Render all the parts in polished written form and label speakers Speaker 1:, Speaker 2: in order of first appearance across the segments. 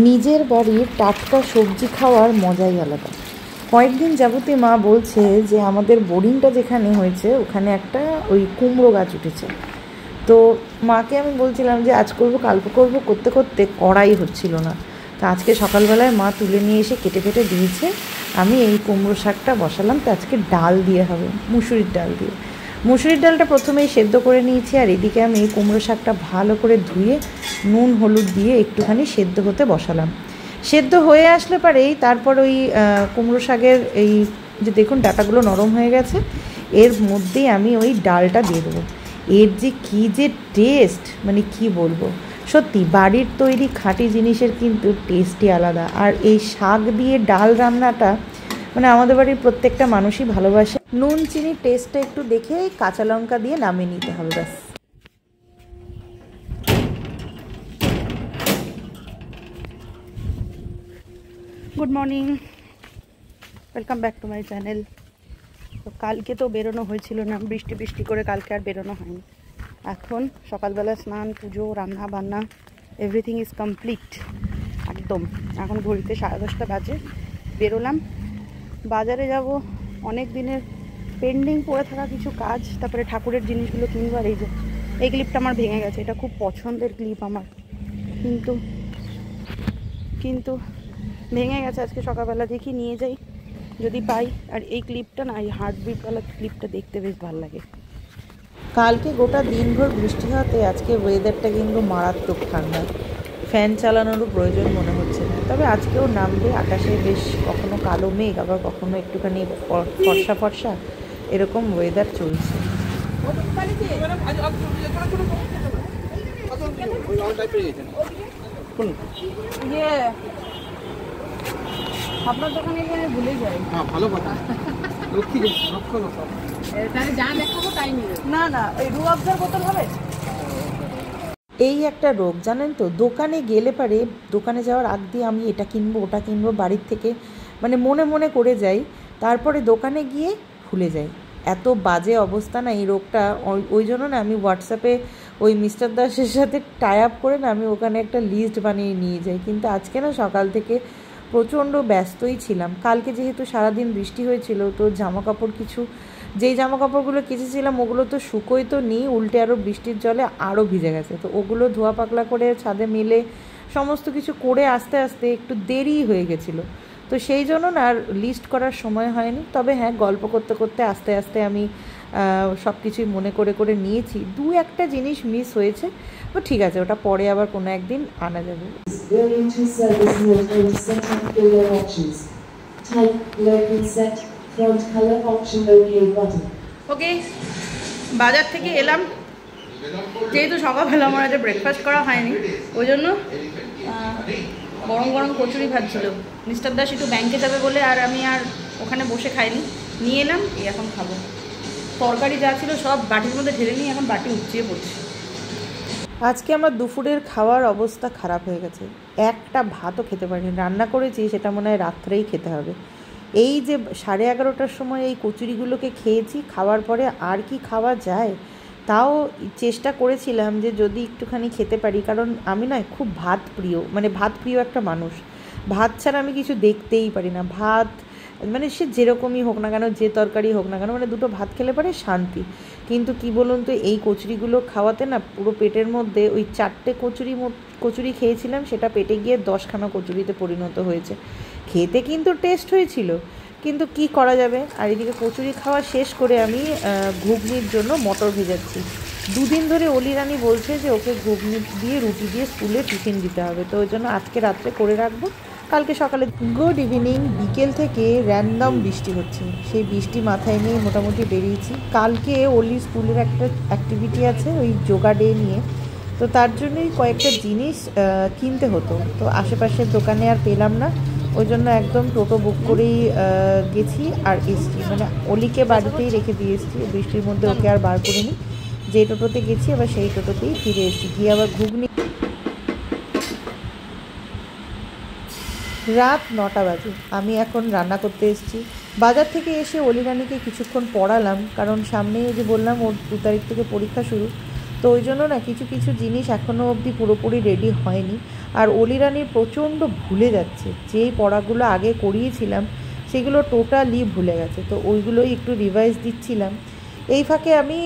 Speaker 1: নিজের বাড়ির টাটকা সবজি খাওয়ার মজাই আলাদা। কয়েকদিন যাবতীয় মা বলছে যে আমাদের বোরিংটা যেখানে হয়েছে ওখানে একটা ওই কুমড়ো গাছ উঠেছে। তো মাকে আমি বলছিলাম যে আজ করবো কালকে করবো করতে করতে করাই হচ্ছিল না। তো আজকে সকালবেলায় মা তুলে নিয়ে এসে কেটে কেটে দিয়েছে। আমি এই কুমড়ো শাকটা বসালাম। তো আজকে ডাল দিয়ে হবে, মুসুরির ডাল দিয়ে। মুসুরির ডালটা প্রথমেই সেদ্ধ করে নিয়েছি, আর এদিকে আমি কুমড়ো শাকটা ভালো করে ধুয়ে নুন হলুদ দিয়ে একটুখানি সেদ্ধ হতে বসালাম। সেদ্ধ হয়ে আসলে পরেই তারপর ওই কুমড়ো শাকের এই যে দেখুন ডাঁটাগুলো নরম হয়ে গেছে, এর মধ্যেই আমি ওই ডালটা দিয়ে দেবো। এর যে কী যে টেস্ট, মানে কি বলবো, সত্যি বাড়ির তৈরি খাঁটি জিনিসের কিন্তু টেস্টই আলাদা। আর এই শাক দিয়ে ডাল রান্নাটা মানে আমাদের বাড়ির প্রত্যেকটা মানুষই ভালোবাসে। নুন চিনি টেস্টটা একটু দেখে কাঁচা লঙ্কা দিয়ে নামিয়ে নিতে হবে ব্যাস। Good morning, welcome back to my channel. তো কালকে তো বেরোনো হয়েছিল না, বৃষ্টি বৃষ্টি করে কালকে আর বেরোনো হয়নি। এখন সকালবেলা স্নান পুজো রান্না বান্না এভরিথিং ইজ কমপ্লিট একদম। এখন ঘড়িতে 10:30 বাজে। বেরোলাম, বাজারে যাব, অনেক দিনের পেন্ডিং পড়ে থাকা কিছু কাজ, তারপরে ঠাকুরের জিনিসগুলো কিনবো। আর এই ক্লিপটা আমার ভেঙে গেছে, এটা খুব পছন্দের ক্লিপ আমার, কিন্তু ভেঙে গেছে। আজকে সকালবেলা দেখি নিয়ে যাই যদি পাই। আর এই ক্লিপটা না, এই হার্টবিটওয়ালা ক্লিপটা দেখতে বেশ ভালো লাগে। কালকে গোটা দিনভর বৃষ্টি হওয়াতে আজকে ওয়েদারটা কিন্তু মারাত্মক ঠান্ডা, ফ্যান চালানোরও প্রয়োজন মনে হচ্ছে না। তবে আজকেও নামবে, আকাশে বেশ কখনো কালো মেঘ আবার কখনো একটুখানি ফর্সা ফর্সা এরকম ওয়েদার চলছে। আপনার দোকানে গিয়ে ভুলে যাই। ভালো কথা, না না ওই রু আফজার বোতল হবে। এই একটা রোগ জানেন তো, দোকানে গেলে পারে দোকানে যাওয়ার আগ দিয়ে আমি এটা কিনবো ওটা কিনবো বাড়ির থেকে মানে মনে মনে করে যাই, তারপরে দোকানে গিয়ে ভুলে যাই। এত বাজে অবস্থা না এই রোগটা। ওই জন্য না আমি হোয়াটসঅ্যাপে ওই মিস্টার দাসের সাথে টাই আপ করে না আমি ওখানে একটা লিস্ট বানিয়ে নিয়ে যাই। কিন্তু আজকে না সকাল থেকে প্রচণ্ড ব্যস্তই ছিলাম। কালকে যেহেতু সারাদিন বৃষ্টি হয়েছিল, তো জামাকাপড় কিছু যেই জামাকাপড়গুলো কেচেছিলাম ওগুলো তো শুকোই তো নি, উল্টে আরও বৃষ্টির জলে আরও ভিজে গেছে। তো ওগুলো ধোয়া পাকলা করে ছাদে মেলে সমস্ত কিছু করে আস্তে আস্তে একটু দেরি হয়ে গেছিলো। তো সেই জন্য না আর লিস্ট করার সময় হয়নি। তবে হ্যাঁ, গল্প করতে করতে আস্তে আস্তে আমি সব কিছুই মনে করে করে নিয়েছি। দু একটা জিনিস মিস হয়েছে, তো ঠিক আছে, ওটা পরে আবার কোনো একদিন আনা যাবে। ওকে, বাজার থেকে এলাম, যেহেতু সকালবেলা আমার আজ ব্রেকফাস্ট করা হয়নি, ওই জন্য গরম গরম কচুরি ভাজছিল। মিস্টার দাস একটু ব্যাংকে যাবে বলে আর আমি আর ওখানে বসে খাইনি, নিয়ে এলাম, এই এখন খাবো। তরকারি যা ছিল সব বাটির মধ্যে ঢেলে নিয়ে এখন বাটি উঠিয়ে পড়ছি। আজকে আমার দুপুরের খাওয়ার অবস্থা খারাপ হয়ে গেছে, একটা ভাতও খেতে পারিনি। রান্না করেছি সেটা মনে হয় রাত্রেই খেতে হবে। এই যে 11:30টার সময় এই কচুরিগুলোকে খেয়েছি, খাওয়ার পরে আর কি খাওয়া যায়। তাও চেষ্টা করেছিলাম যে যদি একটুখানি খেতে পারি, কারণ আমি না খুব ভাত প্রিয়, মানে ভাত প্রিয় একটা মানুষ। ভাত ছাড়া আমি কিছু দেখতেই পারি না। ভাত মানে সে যেরকমই হোক না কেন, যে তরকারি হোক না কেন, মানে দুটো ভাত খেলে পরে শান্তি। কিন্তু কি বলুন তো, এই কচুরিগুলো খাওয়াতে না পুরো পেটের মধ্যে ওই 4টে কচুরি খেয়েছিলাম, সেটা পেটে গিয়ে 10খানা কচুরিতে পরিণত হয়েছে। খেতে কিন্তু টেস্ট হয়েছিল, কিন্তু কি করা যাবে। আর এদিকে কচুরি খাওয়া শেষ করে আমি ঘুগনির জন্য মটর ভেজাচ্ছি। 2 দিন ধরে অলি রানী বলছে যে ওকে ঘুগনি দিয়ে রুটি দিয়ে স্কুলে টিফিন দিতে হবে, তো ওই জন্য আজকে রাত্রে করে রাখবো, কালকে সকালে। Good evening. বিকেল থেকে র্যান্ডম বৃষ্টি হচ্ছে, সেই বৃষ্টি মাথায় নিয়ে মোটামুটি বেরিয়েছি। কালকে অলি স্কুলের একটা অ্যাক্টিভিটি আছে, ওই যোগা ডে নিয়ে, তো তার জন্যই কয়েকটা জিনিস কিনতে হতো। তো আশেপাশের দোকানে আর পেলাম না, ওই জন্য একদম টোটো বুক করেই গেছি আর এসছি, মানে অলিকে বাড়িতেই রেখে দিয়ে এসছি। বৃষ্টির মধ্যে ওকে আর বার করিনি, যে টোটোতে গেছি আবার সেই টোটোতেই ফিরে এসেছি। গিয়ে আবার ঘুগনি। রাত 9টা বাজে, আমি এখন রান্না করতে এসেছি। বাজার থেকে এসে অলিরানিকে কিছুক্ষণ পড়ালাম, কারণ সামনেই যে বললাম ওর 2 তারিখ থেকে পরীক্ষা শুরু, তো ওই জন্য না কিছু কিছু জিনিস এখনও অবধি পুরোপুরি রেডি হয়নি।
Speaker 2: আর অলিরানির প্রচণ্ড ভুলে যাচ্ছে, যেই পড়াগুলো আগে করিয়েছিলাম সেগুলো টোটালি ভুলে গেছে, তো ওইগুলোই একটু রিভাইজ দিচ্ছিলাম। এই ফাঁকে আমি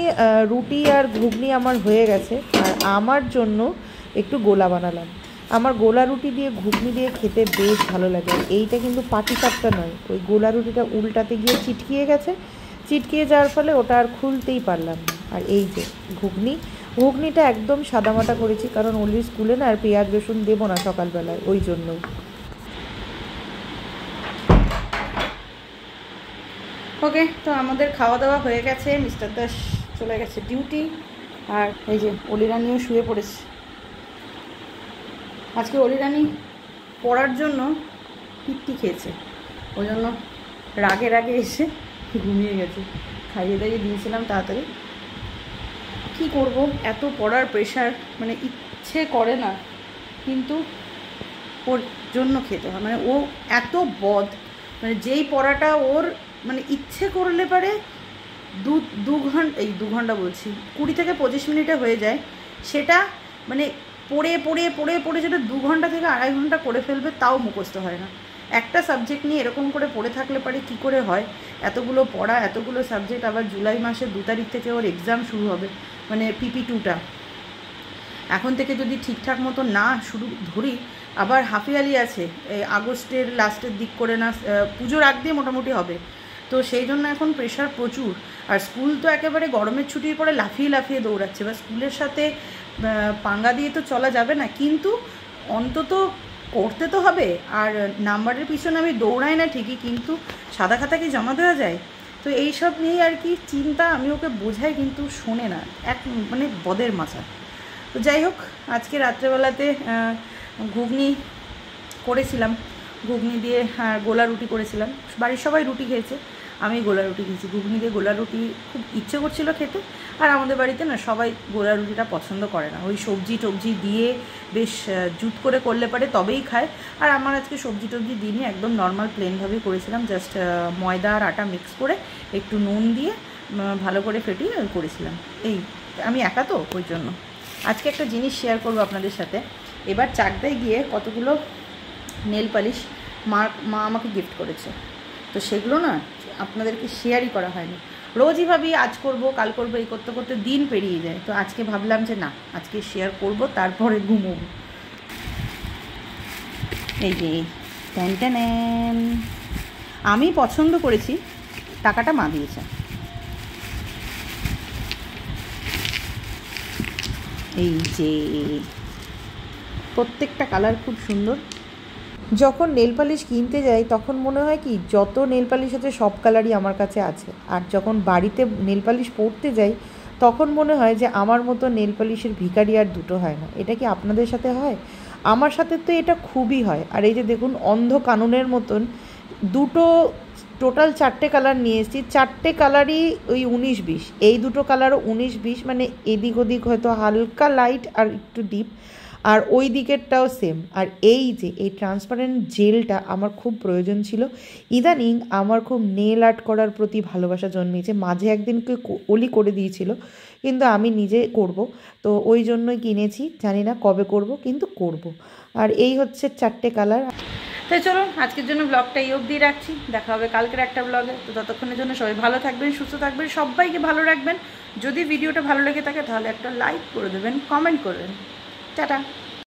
Speaker 2: রুটি আর ঘুগনি আমার হয়ে গেছে, আর আমার জন্য একটু গোলা বানালাম। আমার গোলা রুটি দিয়ে ঘুগনি দিয়ে খেতে বেশ ভালো লাগে। এইটা কিন্তু পাটিসাপটা নয়, ওই গোলা রুটিটা উল্টাতে গিয়ে চিটকিয়ে গেছে, চিটকিয়ে যাওয়ার ফলে ওটা আর খুলতেই পারলাম না। আর এই যে ঘুগনিটা একদম সাদামাটা করেছি, কারণ অলির স্কুলে না আর পেঁয়াজ রসুন দেবো না সকালবেলায়, ওই জন্য।
Speaker 1: ওকে, তো আমাদের খাওয়া দাওয়া হয়ে গেছে, মিস্টার দাস চলে গেছে ডিউটি, আর এই যে অলিরানিও শুয়ে পড়েছে। আজকে অলিরানি পড়ার জন্য পিট্টি খেয়েছে, ওই জন্য রাগে রাগে এসে ঘুমিয়ে গেছে। খাইয়ে দাইয়ে দিয়েছিলাম তাড়াতাড়ি। কি করব, এত পড়ার প্রেশার, মানে ইচ্ছে করে না, কিন্তু ওর জন্য খেতে হয়। মানে ও এত বদ, মানে যেই পড়াটা ওর মানে ইচ্ছে করলে পারে দু ঘন্টা বলছি 20 থেকে 25 মিনিটে হয়ে যায়, সেটা মানে পড়ে পড়ে পড়ে পড়ে যেটা 2 ঘন্টা থেকে 2.5 ঘন্টা করে ফেলবে, তাও মুখস্থ হয় না। একটা সাবজেক্ট নিয়ে এরকম করে পড়ে থাকলে পারে কী করে হয়, এতগুলো পড়া, এতগুলো সাবজেক্ট, আবার জুলাই মাসের 2 তারিখ থেকে ওর এক্সাম শুরু হবে, মানে PP2টা। এখন থেকে যদি ঠিকঠাক মতো না ধরি, আবার হাফিয়ালি আছে আগস্টের লাস্টের দিক করে, না পুজোর আগ দিয়ে মোটামুটি হবে। তো সেই জন্য এখন প্রেশার প্রচুর। আর স্কুল তো একেবারে গরমের ছুটির পরে লাফিয়ে লাফিয়ে দৌড়াচ্ছে, বা স্কুলের সাথে পাঙ্গা দিয়ে তো চলা যাবে না, কিন্তু অন্তত করতে তো হবে। আর নাম্বারের পিছনে আমি দৌড়াই না ঠিকই, কিন্তু সাদা খাতা কি জমা দেওয়া যায়? তো এইসব নিয়েই আর কি চিন্তা। আমি ওকে বোঝাই কিন্তু শোনে না, মানে বদের মাথা। তো যাই হোক, আজকে রাত্রেবেলাতে ঘুগনি করেছিলাম, ঘুগনি দিয়ে গোলা রুটি করেছিলাম। বাড়ির সবাই রুটি খেয়েছে, আমি গোলা রুটি খেয়েছি। ঘুগনি দিয়ে গোলা রুটি খুব ইচ্ছে করছিল খেতে, আর আমাদের বাড়িতে না সবাই গোলা রুটিটা পছন্দ করে না, ওই সবজি টবজি দিয়ে বেশ জুত করে করলে পারে তবেই খায়। আর আমার আজকে সবজি টবজি দিইনি, একদম নর্মাল প্লেনভাবেই করেছিলাম, জাস্ট ময়দা আর আটা মিক্স করে একটু নুন দিয়ে ভালো করে ফেটিয়ে করেছিলাম। এই আমি একা তো, ওই জন্য। আজকে একটা জিনিস শেয়ার করবো আপনাদের সাথে। এবার চাকদায় গিয়ে কতগুলো নেল পালিশ মা আমাকে গিফট করেছে, তো সেগুলো না আপনাদেরকে শেয়ারই করা হয়নি। রোজই ভাবি আজ করব কাল করব, এই করতে করতে দিন পেরিয়ে যায়। তো আজকে ভাবলাম যে না, আজকে শেয়ার করব, তারপরে ঘুমোবো। এই যে ট্যান, আমি পছন্দ করেছি, টাকাটা মা দিয়েছে। এই যে প্রত্যেকটা কালার খুব সুন্দর।
Speaker 2: যখন নেল পালিশ কিনতে যাই তখন মনে হয় কি যত নেল পালিশ আছে সব কালারই আমার কাছে আছে, আর যখন বাড়িতে নেল পালিশ পরতে যাই তখন মনে হয় যে আমার মতো নেল পালিশের ভিখারি আর দুটো হয় না। এটা কি আপনাদের সাথে হয়? আমার সাথে তো এটা খুবই হয়। আর এই যে দেখুন, অন্ধ কানুনের মতন দুটো, টোটাল 4টে কালার নিয়ে এসেছি, 4টে কালারই ওই 19-20, এই দুটো কালারও 19-20, মানে এদিক ওদিক হয়তো হালকা লাইট আর একটু ডিপ, আর ওই দিকেরটাও সেম। আর এই যে এই ট্রান্সপারেন্ট জেলটা আমার খুব প্রয়োজন ছিল। ইদানিং আমার খুব নেল আর্ট করার প্রতি ভালোবাসা জন্মিয়েছে। মাঝে একদিনকে অলি করে দিয়েছিল, কিন্তু আমি নিজে করব, তো ওই জন্যই কিনেছি। জানি না কবে করব, কিন্তু করব। আর এই হচ্ছে 4টে কালার।
Speaker 1: তাই চলো, আজকের জন্য ব্লগটা এই অবধি রাখছি, দেখা হবে কালকের একটা ব্লগে। তো ততক্ষণের জন্য সবাই ভালো থাকবেন, সুস্থ থাকবেন, সবাইকে ভালো রাখবেন। যদি ভিডিওটা ভালো লেগে থাকে তাহলে একটা লাইক করে দেবেন, কমেন্ট করবেন। টাটা।